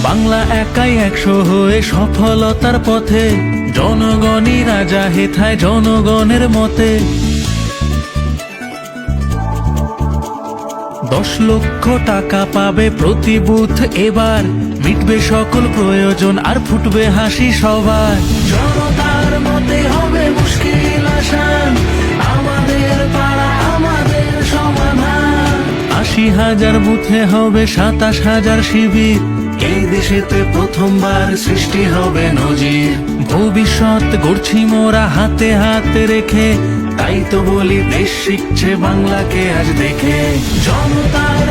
বাংলা একাই 100 হয়ে সফলতার পথে, জনগণই রাজা হেথায় জনগণের মতে। 10 লক্ষ টাকা পাবে প্রতি বুথ এবার, মিটবে সকল প্রয়োজন আর ফুটবে হাসি সবার। জনতার মতে হবে মুশকিল আসান, আমাদের পাড়া আমাদের সমাধান। 80,000 বুথে হবে 27,000 শিবির, এই দেশেতে প্রথমবার সৃষ্টি হবে নজির। ভবিষ্যৎ গড়ছি মোরা হাতে হাতে রেখে, তাই তো বলি দেশ শিখছে বাংলাকে আজ দেখে। জনতার